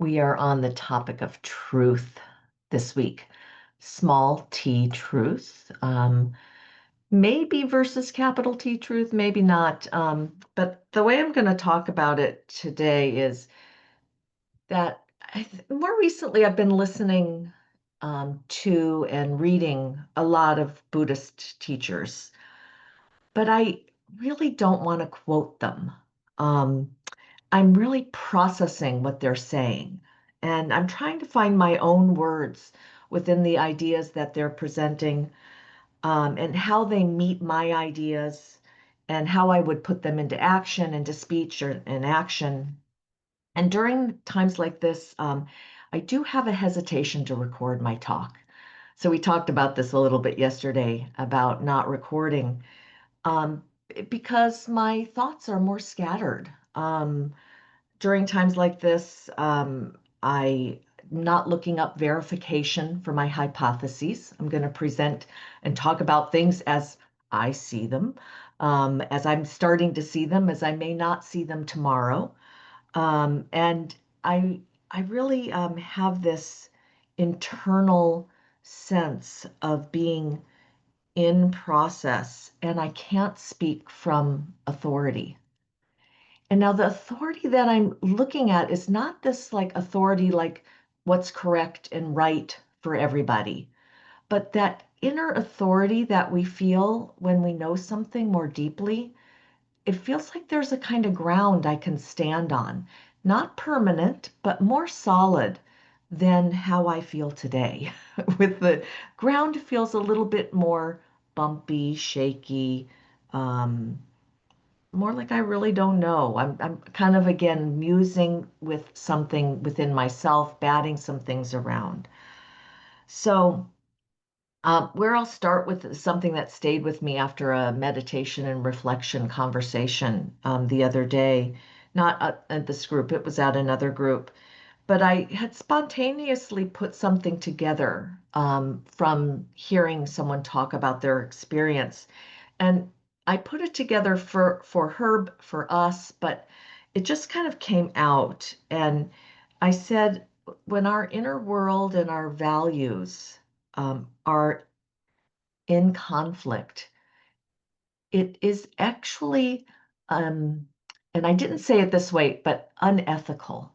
We are on the topic of truth this week. Small t truth, maybe versus capital T truth, maybe not. But the way I'm going to talk about it today is that more recently I've been listening to and reading a lot of Buddhist teachers, but I really don't want to quote them. Um, I'm really processing what they're saying, and I'm trying to find my own words within the ideas that they're presenting, and how they meet my ideas and how I would put them into action, into speech or in action. And during times like this, I do have a hesitation to record my talk. So we talked about this a little bit yesterday about not recording, um, because my thoughts are more scattered. During times like this, I not looking up verification for my hypotheses. I'm going to present and talk about things as I see them, as I'm starting to see them, as I may not see them tomorrow. And I really have this internal sense of being in process, and I can't speak from authority. And now the authority that I'm looking at is not this like authority, like what's correct and right for everybody, but that inner authority that we feel when we know something more deeply. It feels like there's a kind of ground I can stand on, not permanent, but more solid than how I feel today. With the ground feels a little bit more bumpy, shaky, um, more like I really don't know. I'm kind of again musing with something within myself, batting some things around. So, where I'll start with something that stayed with me after a meditation and reflection conversation the other day, not at this group, it was at another group, but I had spontaneously put something together from hearing someone talk about their experience. And I put it together for Herb, for us, but it just kind of came out. And I said, when our inner world and our values are in conflict, it is actually, um, and I didn't say it this way, but unethical.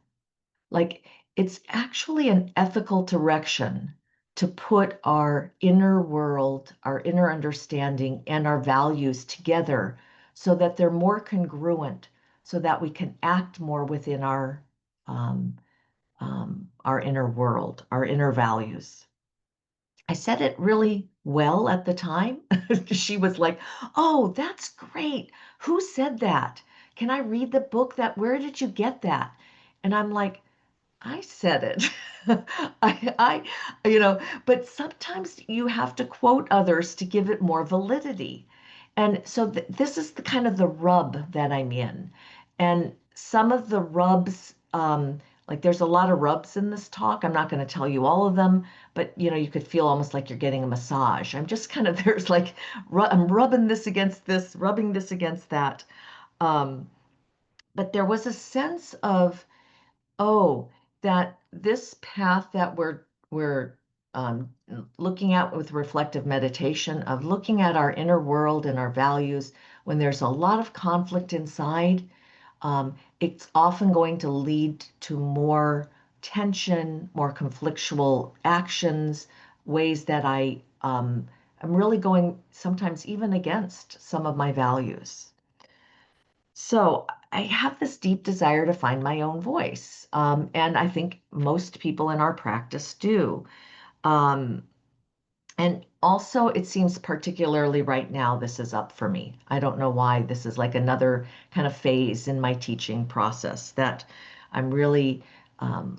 Like it's actually an ethical direction to put our inner world, our inner understanding, and our values together so that they're more congruent, so that we can act more within um, our inner world, our inner values. I said it really well at the time. She was like, "Oh, that's great. Who said that? Can I read the book that, where did you get that?" And I'm like, I said it. But sometimes you have to quote others to give it more validity. And so this is the kind of the rub that I'm in. And some of the rubs, like there's a lot of rubs in this talk. I'm not going to tell you all of them, but you could feel almost like you're getting a massage. I'm just kind of, there's like, I'm rubbing this against this, rubbing this against that. Um, but there was a sense of, oh, that this path that we're um, looking at with reflective meditation, of looking at our inner world and our values, when there's a lot of conflict inside, it's often going to lead to more tension, more conflictual actions, ways that I'm really going sometimes even against some of my values. So I have this deep desire to find my own voice. And I think most people in our practice do. Um, and also, it seems particularly right now, this is up for me. I don't know why. This is like another kind of phase in my teaching process that I'm really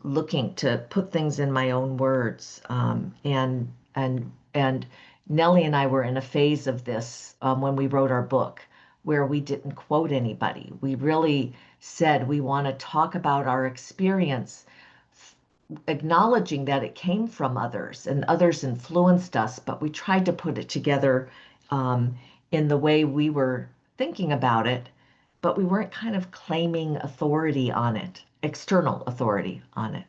looking to put things in my own words. And Nellie and I were in a phase of this when we wrote our book, where we didn't quote anybody. We really said we want to talk about our experience, acknowledging that it came from others and others influenced us, but we tried to put it together in the way we were thinking about it, but we weren't kind of claiming authority on it, external authority on it.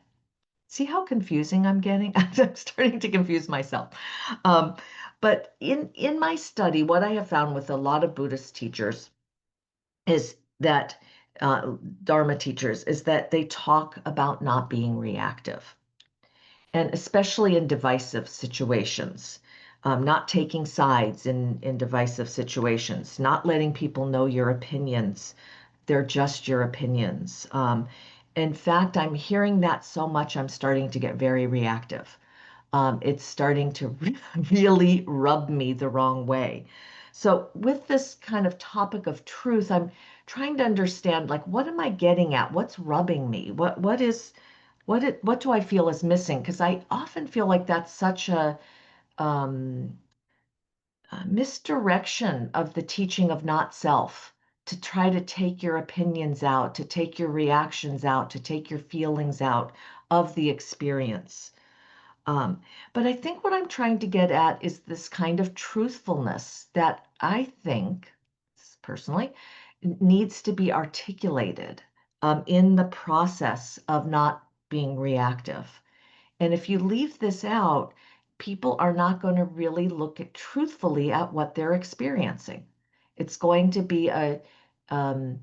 See how confusing I'm getting? I'm starting to confuse myself. Um, but in my study, what I have found with a lot of Buddhist teachers is that Dharma teachers is that they talk about not being reactive, and especially in divisive situations, not taking sides in divisive situations, not letting people know your opinions. They're just your opinions. In fact, I'm hearing that so much, I'm starting to get very reactive. It's starting to really rub me the wrong way. So, with this kind of topic of truth, I'm trying to understand, like, what am I getting at? What's rubbing me? What do I feel is missing? Because I often feel like that's such um, a misdirection of the teaching of not self, to try to take your opinions out, to take your reactions out, to take your feelings out of the experience. But I think what I'm trying to get at is this kind of truthfulness that I think, personally, needs to be articulated in the process of not being reactive. And if you leave this out, people are not going to really look at truthfully at what they're experiencing. It's going to be um,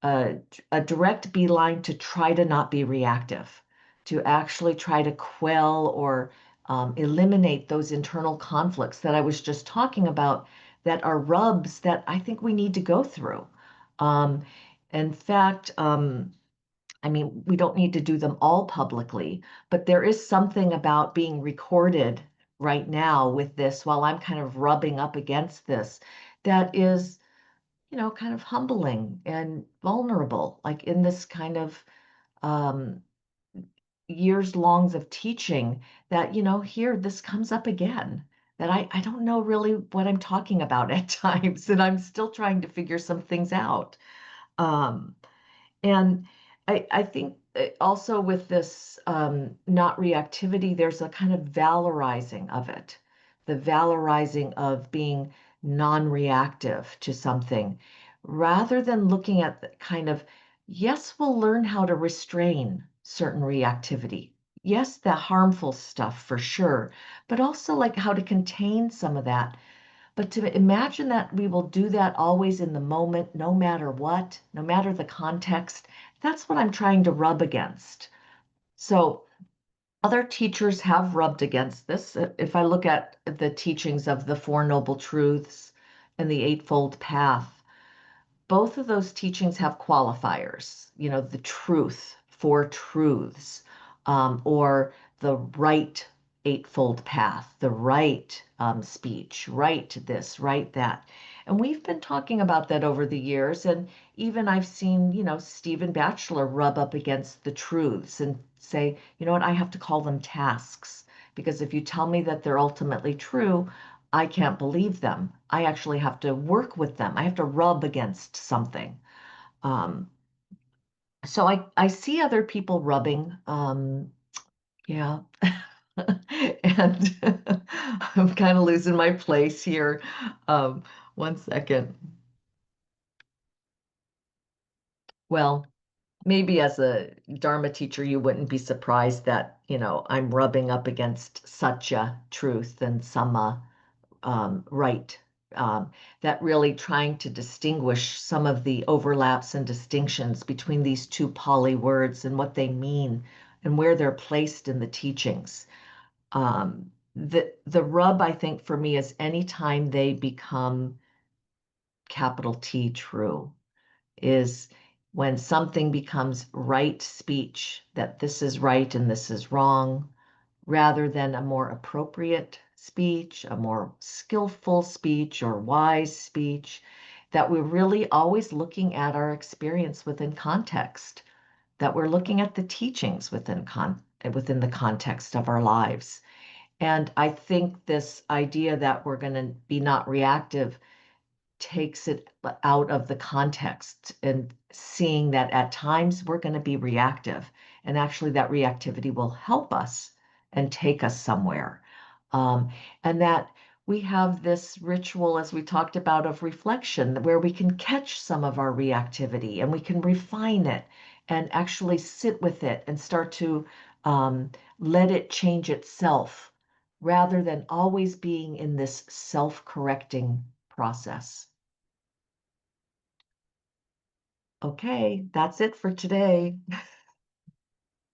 a, a direct beeline to try to not be reactive, to actually try to quell or eliminate those internal conflicts that I was just talking about that are rubs that I think we need to go through. Um, in fact, I mean, we don't need to do them all publicly, but there is something about being recorded right now with this while I'm kind of rubbing up against this that is, kind of humbling and vulnerable, like in this kind of um, years longs of teaching that, here this comes up again. That I don't know really what I'm talking about at times, and I'm still trying to figure some things out. Um, and I think also with this not reactivity, there's a kind of valorizing of it, the valorizing of being non-reactive to something, rather than looking at the kind of, yes, we'll learn how to restrain certain reactivity. Yes, the harmful stuff for sure, but also like how to contain some of that, but to imagine that we will do that always in the moment, no matter what, no matter the context, that's what I'm trying to rub against. So other teachers have rubbed against this. If I look at the teachings of the Four Noble Truths and the Eightfold Path, both of those teachings have qualifiers, the truth, four truths, or the right eightfold path, the right speech, right this, right that. And we've been talking about that over the years. And even I've seen, Stephen Batchelor rub up against the truths and say, you know what, I have to call them tasks. Because if you tell me that they're ultimately true, I can't believe them. I actually have to work with them. I have to rub against something. Um, so I see other people rubbing. Yeah. And I'm kind of losing my place here. Um, one second. Well, maybe as a Dharma teacher, you wouldn't be surprised that, I'm rubbing up against Satya, truth, and Samma, right, that really trying to distinguish some of the overlaps and distinctions between these two Pali words and what they mean and where they're placed in the teachings. The rub, I think, for me is anytime they become capital T true, is when something becomes right speech, that this is right and this is wrong, rather than a more appropriate speech, a more skillful speech or wise speech, that we're really always looking at our experience within context, that we're looking at the teachings within the context of our lives. And I think this idea that we're going to be not reactive takes it out of the context and seeing that at times we're going to be reactive, and actually that reactivity will help us and take us somewhere. Um, and that we have this ritual, as we talked about, of reflection where we can catch some of our reactivity and we can refine it and actually sit with it and start to Let it change itself rather than always being in this self-correcting process. Okay, that's it for today.